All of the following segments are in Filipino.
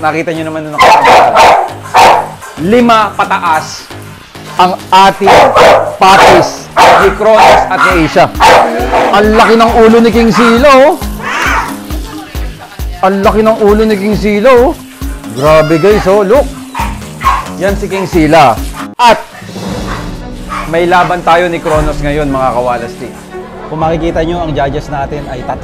nakita nyo naman nung nakapagod. 5 pataas ang ating patis ni Kronos at ni Asia. Ang laki ng ulo ni King Sila, oh. Ang laki ng ulo ni King Sila, oh. Grabe guys, oh. Look. Yan si King Sila. At may laban tayo ni Kronos ngayon, mga kawalasti. Kung makikita nyo, ang judges natin ay 3.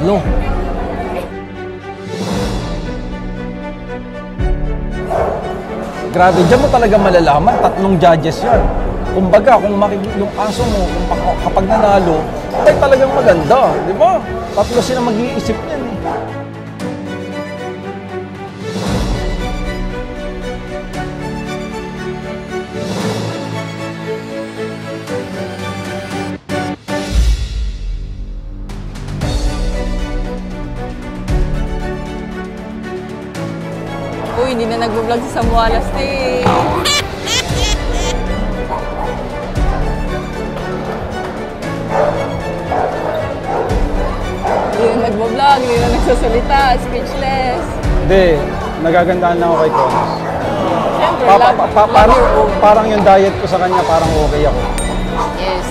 Grabe, dyan mo talaga malalaman, 3 judges yan. Kumbaga, kung makikita yung aso mo, kapag nanalo, ay talagang maganda, di ba? 3 sila mag-iisip yan. Uy, hindi na nag-vlog sa Samualasti. Hindi na nag-vlog, hindi na nagsasalita, speechless. Hindi, nagagandaan na ako kay Kronos. Siyempre, Parang yung diet ko sa kanya, parang okay ako. Yes.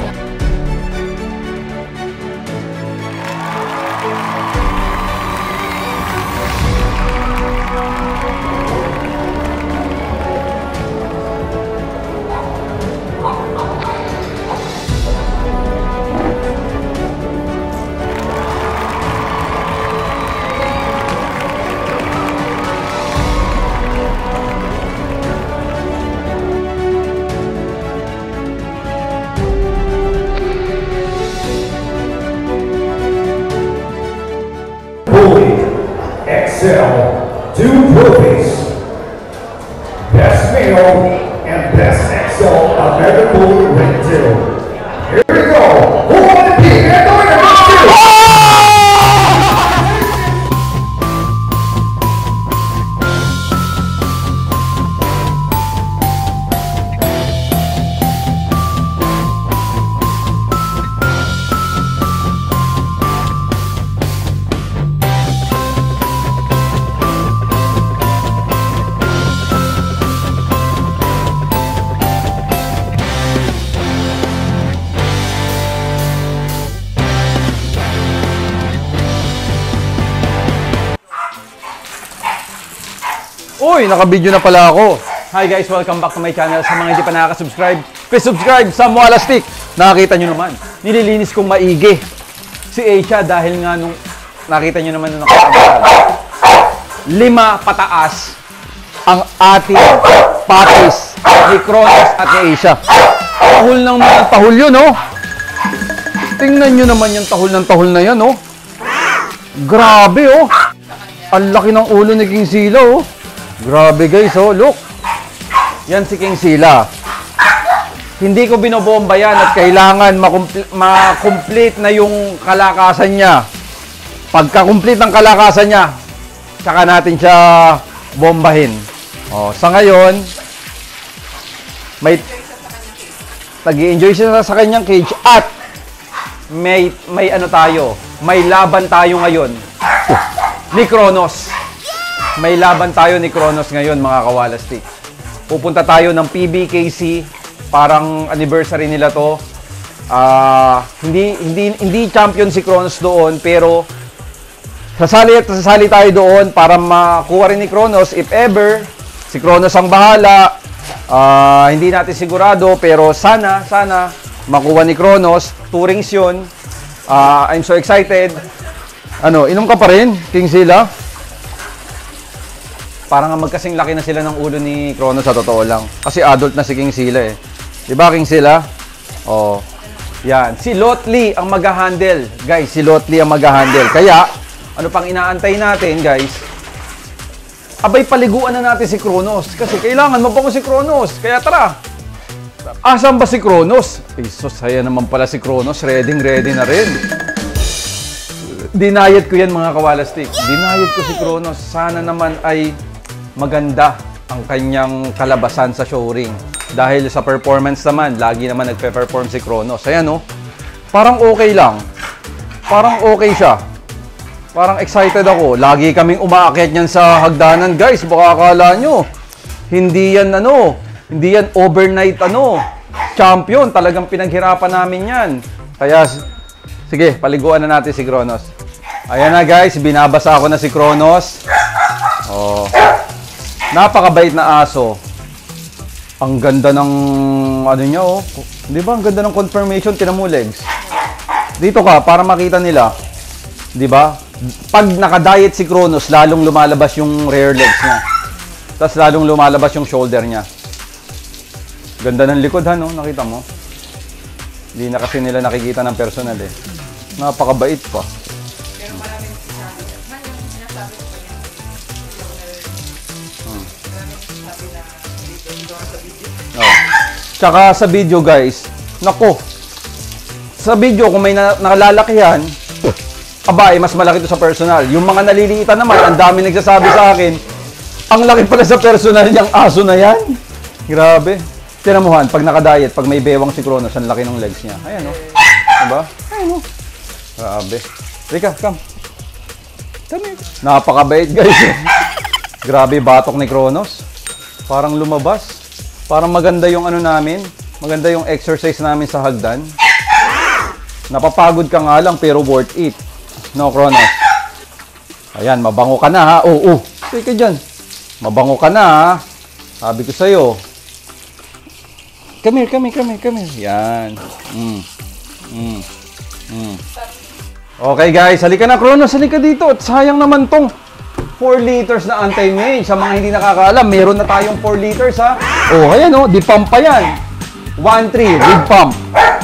Excel 2 trophies. Best Male and Best Excel American Bully Ring 2. Here we go. Who won the peak? And going to Ring 2. Uy, naka-video na pala ako. Hi guys, welcome back to my channel. Sa mga hindi pa nakaka-subscribe, please subscribe sa Samualasti. Nakakita nyo naman, nililinis kong maigi si Asia dahil nga nung nakita nyo naman nung nakapagod. 5 pataas ang ating patis ni Kronos at ni Asia. Tahol ng mga tahol yun, oh. Tingnan nyo naman yung tahol na yan, oh. Grabe, oh. Ang laki ng ulo ni King Sila, oh. Grabe guys, oh, look. Yan si King Sila. Hindi ko binobomba yan at kailangan ma-complete na yung kalakasan niya. Pagka-complete ng kalakasan niya, saka natin siya bombahin. Oh, sa ngayon, may nag-i-enjoy siya sa kanyang cage at may ano tayo, may laban tayo ngayon ni Kronos. May laban tayo ni Kronos ngayon, mga kawalasti. Pupunta tayo ng PBKC, parang anniversary nila to. Hindi champion si Kronos doon, pero sasali tayo doon para makuha rin ni Kronos. If ever, si Kronos ang bahala. Hindi natin sigurado, pero sana makuha ni Kronos. Tourings yun. I'm so excited. Ano, inom ka pa rin, King Sila? Parang magkasing laki na sila ng ulo ni Kronos sa totoo lang. Kasi adult na si King Sila eh. Diba King Sila? Oh. Yan. Si Lotli ang mag-handle. Guys, si Lotli ang mag-handle. Kaya, ano pang inaantay natin, guys? Abay, paliguan na natin si Kronos. Kasi kailangan mabango si Kronos. Kaya tara. Asan ba si Kronos? Jesus, saya naman pala si Kronos. Ready na rin. Dinayet ko yan, mga kawalastik. Dinayet ko si Kronos. Sana naman ay maganda ang kanyang kalabasan sa showring. Dahil sa performance naman, lagi naman nagpe-perform si Kronos. Ayan, no? Parang okay lang. Parang okay siya. Parang excited ako. Lagi kaming umaakyat niyan sa hagdanan, guys. Baka akala nyo, hindi yan hindi yan overnight champion. Talagang pinaghirapan namin yan. Kaya, sige, paliguan na natin si Kronos. Ayan na guys, binabasa ako na si Kronos. Oh. Napakabait na aso. Ang ganda ng, niya Di ba? Ang ganda ng confirmation, tinan mo legs. Dito ka, para makita nila. Di ba? Pag naka-diet si Kronos, lalong lumalabas yung rear legs niya. Tapos lalong lumalabas yung shoulder niya. Ganda ng likod ha, no? Nakita mo? Hindi na kasi nila nakikita ng personal eh. Napakabait pa. Pero maraming sinasabi niya. Man, yung sinasabi ko pa niya. Maraming sinasabi na dito sa video. Oh. Tsaka sa video guys, nako. Sa video kung may nakalalakihan, mas malaki to sa personal. Yung mga naliliitan naman, ang dami nagsasabi sa akin, ang laki pala sa personal niyang aso na yan. Grabe. Tinamuhan, pag naka-diet, pag may bewang si Kronos, ang laki ng legs niya. Ayan o. Diba? Ayan o. Grabe. Rika, come. Come here. Napakabait guys. Grabe batok ni Kronos. Parang lumabas. Parang maganda yung namin. Maganda yung exercise namin sa hagdan. Napapagod ka nga lang pero worth it. No, Kronos? Ayan, mabango ka na ha. Oo. Sige dyan. Mabango ka na ha. Sabi ko sa'yo. Come here. Yan. Okay guys, halika na Kronos, halika dito. At sayang naman tong 4 liters na anti-mange. Sa mga hindi nakakaalam, meron na tayong 4 liters ha. Oh, ayan oh, di pump pa yan. 1.3, with pump.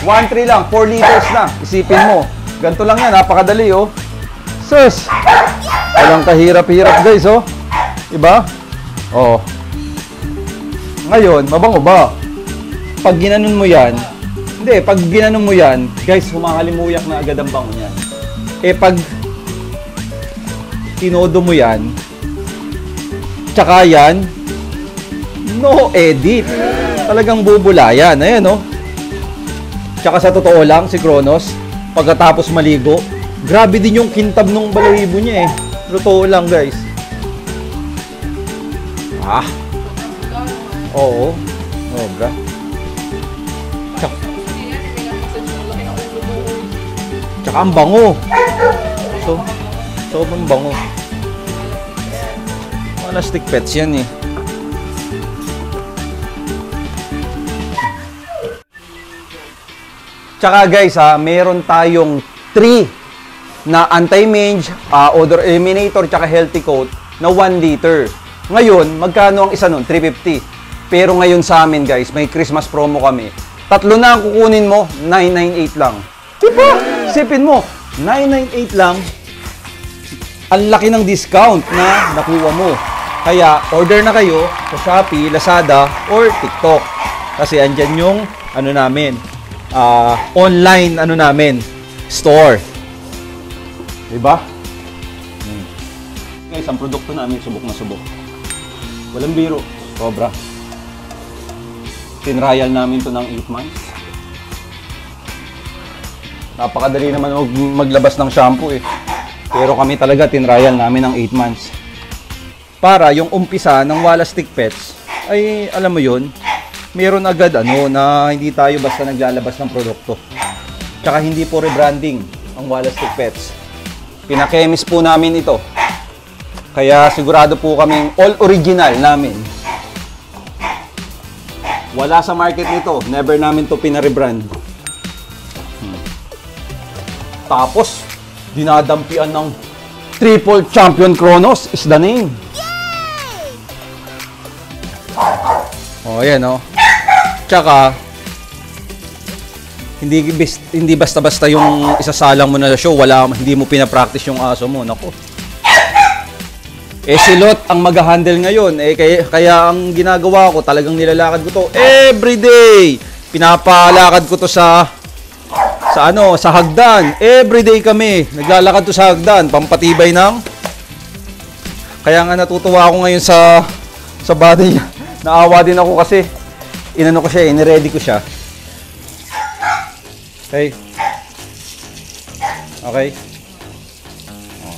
1.3 lang, 4 liters na. Isipin mo. Ganito lang yan, napakadali oh. Sus! Walang kahirap-hirap guys oh. Diba? Oh. Ngayon, mabango ba? Pag ginanon mo yan, pag ginanon mo yan, guys, humahalimuyak na agad ang bango niyan. Pag tinodo mo yan, tsaka yan, no edit. Talagang bubula yan. Ayan, oh. Tsaka sa totoo lang, si Kronos, pagkatapos maligo, grabe din yung kintab ng balahibo niya eh. Totoo lang, guys. Oo. Sobra. Tsaka ang bango. Sobrang bango. Plastic pets yan eh. Tsaka guys meron tayong 3 na anti-mange, odor eliminator, tsaka healthy coat na 1 liter. Ngayon, magkano ang isa nun? 350. Pero ngayon sa amin guys, may Christmas promo kami. 3 na ang kukunin mo, 998 lang. Diba? Sipin mo, 998 lang. Ang laki ng discount na nakuha mo. Kaya, order na kayo sa Shopee, Lazada, or TikTok. Kasi andyan yung, namin, online, namin, store. Diba? Guys, ang produkto namin, subok na subok. Walang biro. Sobra. Tinrial namin to ng 8 months. Napakadali naman maglabas ng shampoo eh. Pero kami talaga tinrial namin ng 8 months. Para yung umpisa ng Wallastick Pets ay alam mo yun, meron agad na hindi tayo basta naglalabas ng produkto. Tsaka hindi po rebranding ang Wallastick Pets. Pinakemis po namin ito. Kaya sigurado po kaming all original namin. Wala sa market nito. Never namin to pinarebrand. Tapos, dinadampian ng triple champion Kronos is the name. Oh, ayan oh. Tsaka, hindi basta-basta yung isasalang mo na show. Hindi mo pinapractice yung aso mo. Nako. Si Lot ang mag-handle ngayon. Kaya ang ginagawa ko, talagang nilalakad ko to everyday. Pinapalakad ko to sa hagdan. Everyday kami. Naglalakad to sa hagdan. Pampatibay ng. Kaya nga natutuwa ako ngayon sa body niya. Naawa din ako kasi inano ko siya, iniready ko siya. Okay. Okay.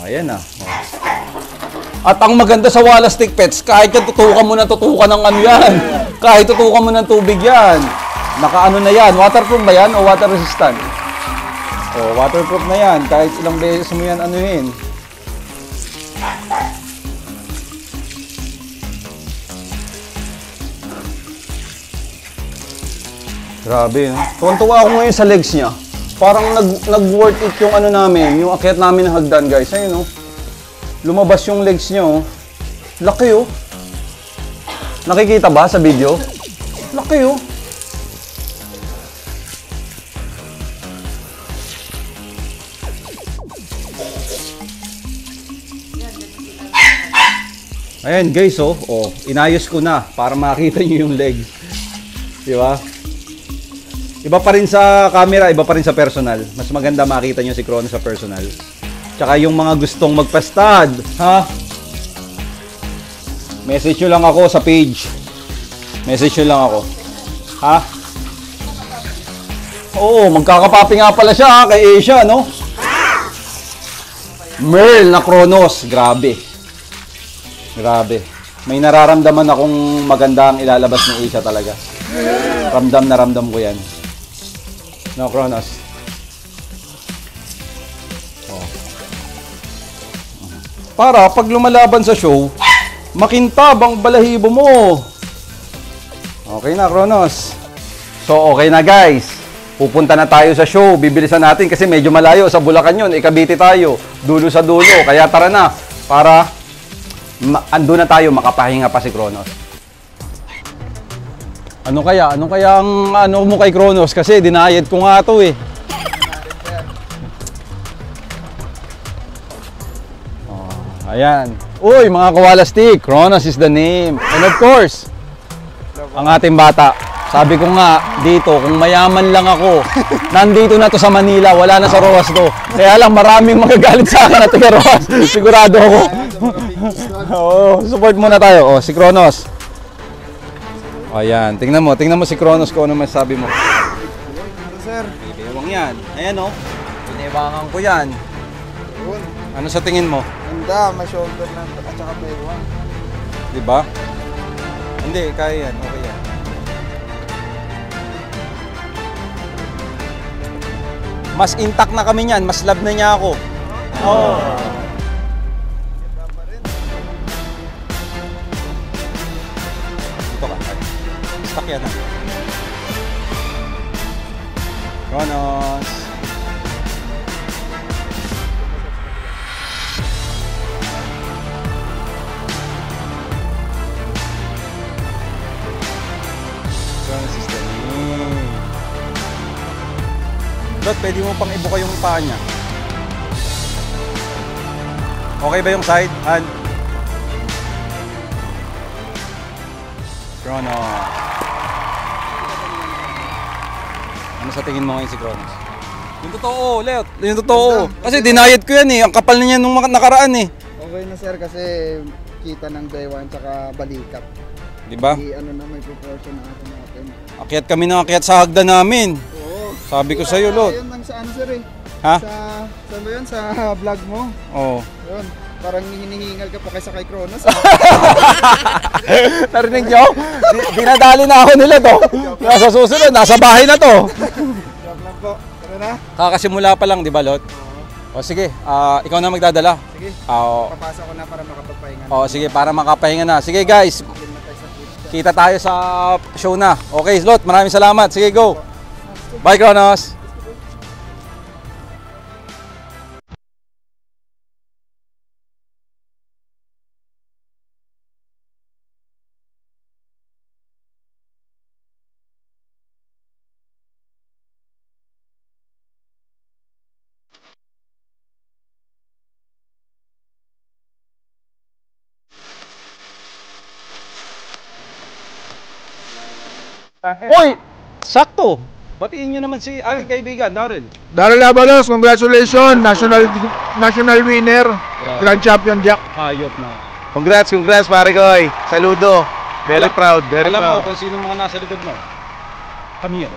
Ayan na. At ang maganda sa Wala Stick Pets, kahit yan tutukan mo ng ano yan. Kahit tutukan mo ng tubig yan. Nakaano na yan. Waterproof ba yan o water resistant? O, waterproof na yan. Kahit ilang beses mo yan anuhin. Grabe, no? Tuwan-tuwa ako ngayon sa legs niya. Parang nag-worth it yung ano namin, yung akyat namin ng hagdan, guys. Ayun, no? Lumabas yung legs niya, oh. Laki, oh. Nakikita ba sa video? Laki, oh. Ayan, guys, oh. Oh, inayos ko na para makita niyo yung legs. Di ba? Iba pa rin sa camera, iba pa rin sa personal. Mas maganda makita nyo si Kronos sa personal. Tsaka yung mga gustong magpastad, ha? Message nyo lang ako sa page. Message nyo lang ako. Ha? Oo, magkakapapi nga pala siya, ha? Kay Asia, no? Merl na Kronos. Grabe. Grabe. May nararamdaman akong maganda ang ilalabas ni Asia talaga. Ramdam na ramdam ko yan. No, Kronos. Oh. Para pag lumalaban sa show, makintab ang balahibo mo. Okay na, Kronos. So, okay na, guys. Pupunta na tayo sa show. Bibilisan natin kasi medyo malayo. Sa Bulacan yun. Ikabiti tayo. Dulo sa dulo. Kaya tara na. Para ando na tayo. Makapahinga pa si Kronos. Ano kaya? Ano kaya ang ano mo kay Kronos? Kasi dinayad ko nga ito, eh. Oh, ayan. Uy, mga Kawala Stick. Kronos is the name. And of course, ang ating bata. Sabi ko nga, dito, kung mayaman lang ako, nandito na to sa Manila, wala na sa Roas to. Kaya lang, maraming magagalit sa akin at taga Roas. Sigurado ako. Oo, support muna tayo. O, si Kronos. O, yan. Tingnan mo si Kronos kung ano masasabi mo. Sir. Bibewang yan. Ayan, o. Biniwangan ko yan. Ano sa tingin mo? Ganda, may shoulder na at saka baywang. Diba? Hindi, kaya yan. Okay yan. Mas intact na kami niyan, mas love na niya ako. Oo. Dito ka. Stuck yan, ha? Kronos. Kronos is the name. Dot, pwede mo pang ibuka yung paa niya. Okay ba yung side? Han? Kronos. Ano sa tingin mo ngayon si Kronos? Yung totoo, Leot. Yung totoo. Kasi dinayad ko yan, eh. Ang kapal na niya nung nakaraan, eh. Okay na sir kasi kita ng baywang tsaka balikat. Diba? Ano na may proportion na natin. Akyat kami ng akyat sa hagdan namin. Oo. Sabi ko sa'yo, Lot. Ayun lang sa ano sir eh. Ha? Saan ba yun? Sa vlog mo. Oo. Yun. Parang hinihingal ka pa kaysa kay Kronos. Narinig nyo? Dinadali na ako nila to. Nasa susunod, nasa bahay na to. Joke lang po. Tara na. Kakasimula pa lang, di ba, Lot? O sige, ikaw na magdadala. Sige. O Papasok ko na para makapagpahinga. sige, para makapahinga na. Sige, guys. Film na tayo sa Twitch. Kita tayo sa show na. Okay, Lot, maraming salamat. Sige, go. Bye, Kronos. Hoy! Sakto! Batiin nyo naman si aking kaibigan, Darrell. Darrell Avalos, congratulations! National winner, Grand Champion Jack. Hayop na. Congrats pare koy. Saludo. Very proud, very Alam mo proud. kung sino mga nasa likod mo? Kami yan.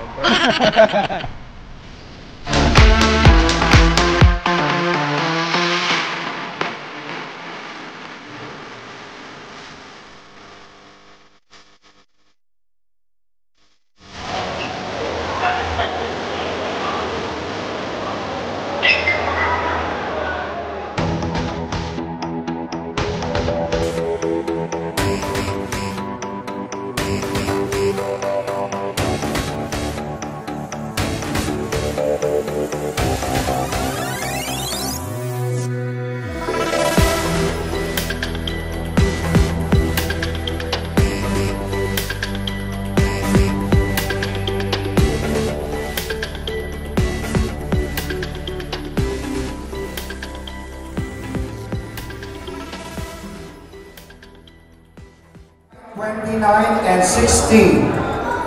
29 and 16.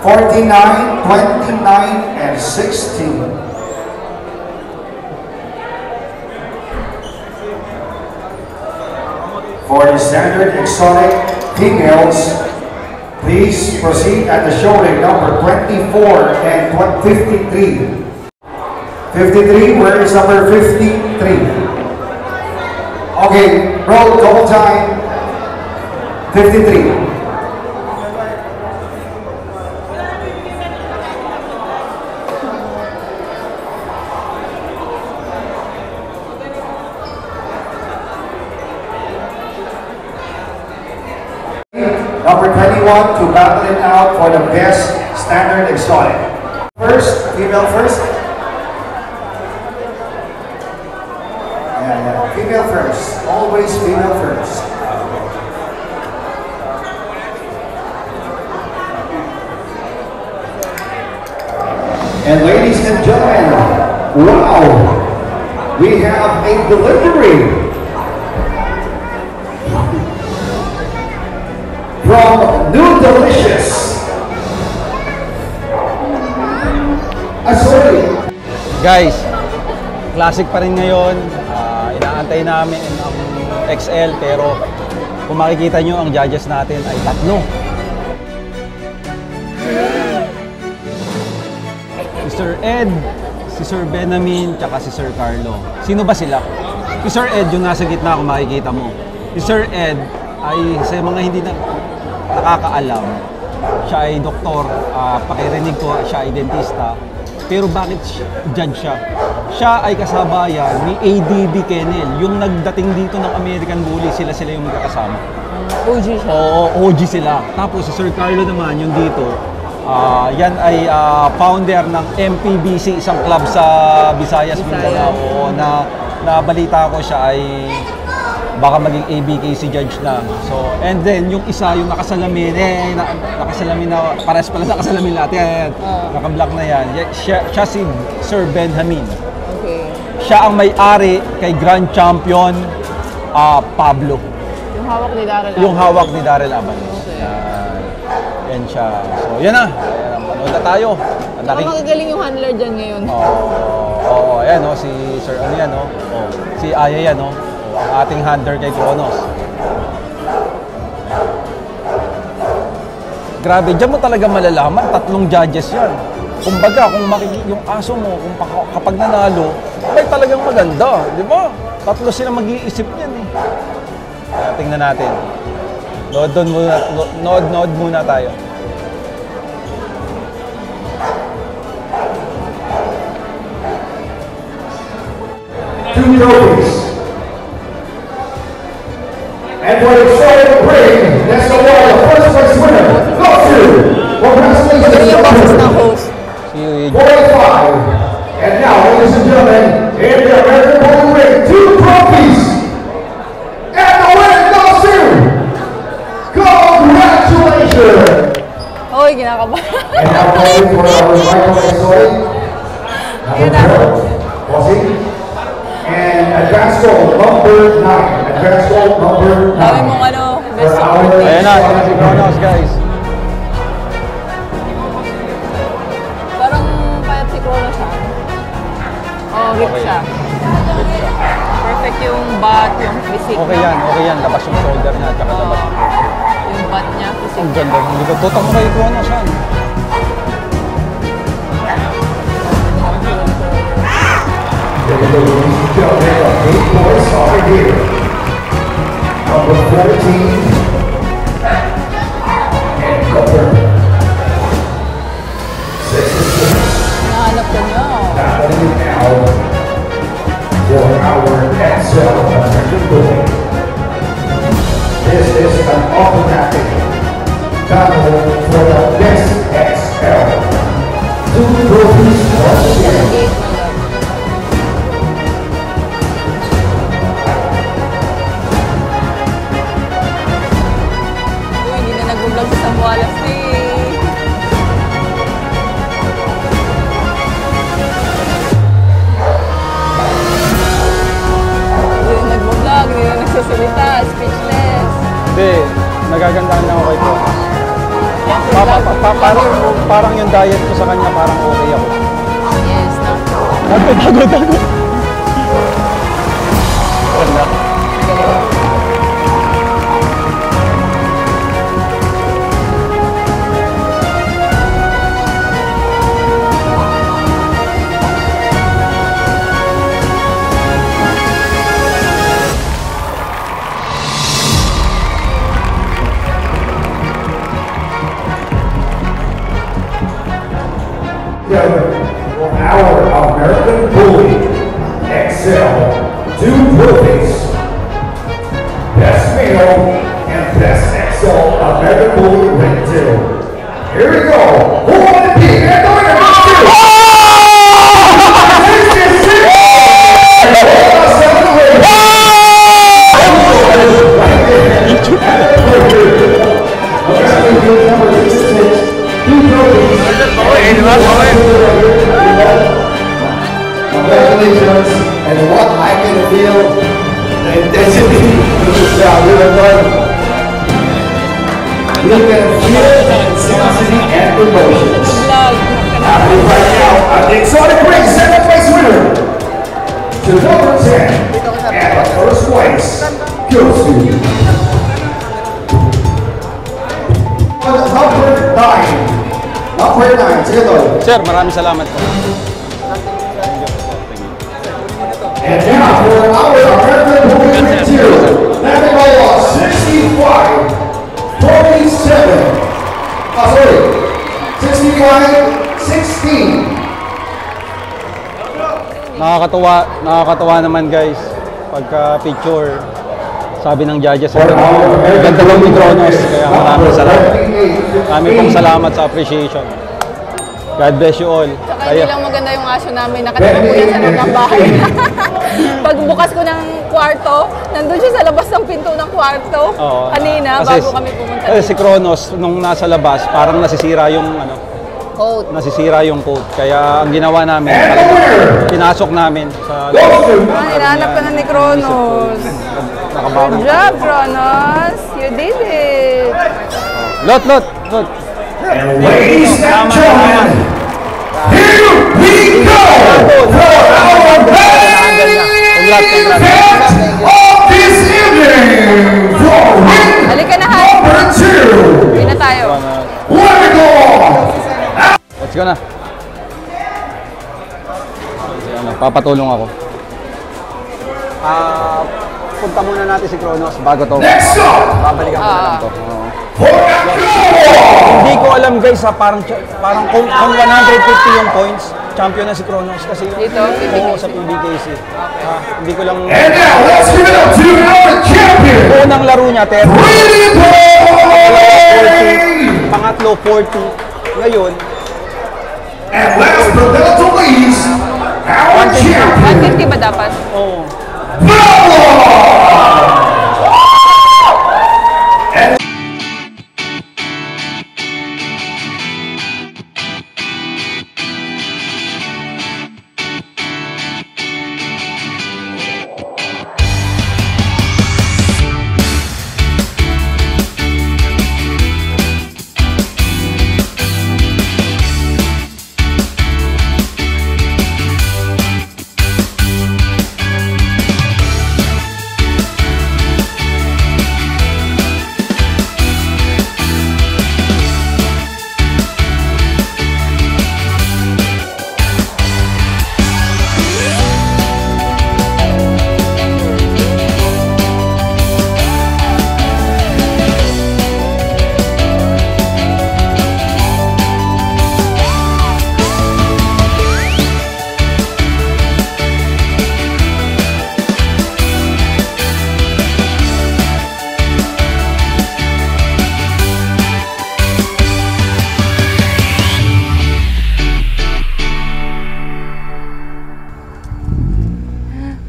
49, 29 and 16. For the standard exotic females, please proceed at the show ring number 24 and 53. 53, where is number 53? Okay, roll, double time. 53. Number 21 to battle it out for the best standard exotic. First, female first. Yeah, female first. Always female first. And ladies and gentlemen, wow, we have a delivery from New Delicious. Sorry. Guys, classic pa rin ngayon. Inaantay namin ang XL pero kung makikita nyo ang judges natin ay tatlo. Si Sir Ed, si Sir Benjamin, tsaka si Sir Carlo. Sino ba sila? Si Sir Ed yung nasa gitna kung makikita mo. Si Sir Ed ay sa mga hindi nakakaalam, siya ay doktor, pakirinig ko, siya ay dentista. Pero bakit judge siya? Siya ay kasabayan ni ADB Kennel, yung nagdating dito ng American Bully, sila yung magkakasama. OG siya. Oo, OG sila. Tapos si Sir Carlo naman, yung dito, yan ay founder ng MPBC, isang club sa Visayas, Mindanao. Na balita ko siya ay baka maging ABKC judge na. So, and then yung isa, yung nakasalamin, nakasalamin na, pares pala sa kasalamin lahat yan. Naka-block na yan. Siya si Sir Benjamin. Okay. Siya ang may-ari kay Grand Champion Pablo. Yung hawak ni Daryl Aban. Yung hawak ni Daryl Aban. Okay. Yan siya. So, yan na. Manood na tayo. Saka magagaling yung handler dyan ngayon. Oo, ayan o. Si Sir, ano yan o. Si Aya yan o. Ang ating handler kay Kronos. Grabe, dyan mo talaga malalaman, tatlong judges yan. Kumbaga, kung yung aso mo, kapag nanalo, ay talagang maganda, di ba? Tatlo sila mag-iisip yan eh. Tingnan natin. Nood muna tayo. Two trophies. And for the exotic ring, let's go on the first place winner. Go to Magaling yung boses ng host. 45. And now, ladies and gentlemen, in the American Bully ring, two trophies. And the winner goes to. Congratulations. Oy, kinakabahan. And now playing for our Michael Exotic. Number 12, Bossy. And advanced goal number 9. Advanced goal number 9. Dami mong best supporting. Ayan na, si Kronos guys. Parang payat si Kronos siya. Rip siya. Perfect yung butt, yung physique. Okay yan. Labas yung shoulder niya, tsaka labas yung butt niya, ang physique. ganda. Hindi ko tutok mo kay Kronos yan. Ladies and gentlemen, the 8 boys are here. Number 14, and Cooper. 66. Nahanap ko niya. Battling it now for our XL American Bully. This is an automatic battle for the best XL. 2 trophies once again. Nag-vlog sa Sambualas eh. Hindi na nag-vlog, hindi na nagsasalita, speechless. Hindi, Nagagandahan lang ako kay Kronos. Parang yung diet ko sa kanya, parang okay ako. Yes, na. Tago. Ganda. Our American Bully XL 2 trophies. Best Male and Best XL American Bully Ring 2. Here we go. Who won the peak? And the winner is Congratulations, and what I can feel, the intensity of this job we have done. You can feel the intensity and emotions. Vlog. happening right now. The exotic ring second place winner to number 10. And first place goes to number 9. Number 9, sige tol. Sir, maraming salamat po. And now for our American Women Ring 2, having a loss 65-47. Sorry, 65-16. Nakakatuwa naman guys. Pagka picture, sabi ng judges, ganda lang ni Kronos. Kaya maraming salamat. Maraming pong salamat sa appreciation. God bless you all. Saka hindi lang maganda yung aso namin. Nakatira po yan sa loob ng bahay. Pagbukas ko ng kwarto, nandun siya sa labas ng pinto ng kwarto. Oo, Kanina, kasi bago kami pumunta si Kronos, nung nasa labas, parang nasisira yung coat. nasisira yung coat. Kaya ang ginawa namin, pinasok namin sa Hinahanap ka na ni Kronos. Good job, Kronos. You did it. Lot. And ladies and gentlemen, here we go for our main event of this evening for ring Halika na, Han. number 2. Uwi na tayo. Let it go on. Let's go na. Papatulong ako. Punta muna natin si Kronos bago to. Next up, Babalikan ko na lang to. Oo. for the global. Hindi ko alam guys parang kung 150 yung points, champion na si Kronos kasi Dito, oo, sa PBKC. Hindi ko lang And now, let's give it up to our champion, unang laro niya 30, Pretty Boy. pangatlo 40. Ngayon, And last but not the least, our champion, 150 ba dapat? oh,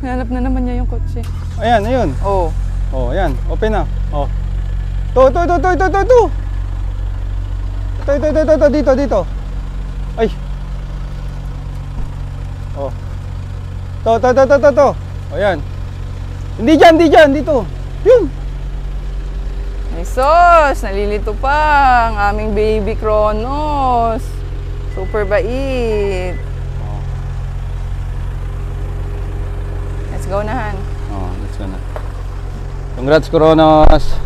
Hanap na naman niya yung kotse. ayun. Oh. Oh, ayan. Open na. Oh. To. Dito. Ay. Oh. To. Oh, ayan. Hindi dyan, dito. Yun. Ay, Ay, sus! Nalilito pa ang aming baby Kronos. Super bait. Let's go na, Han. Oh, let's go na. Congrats, Kronos.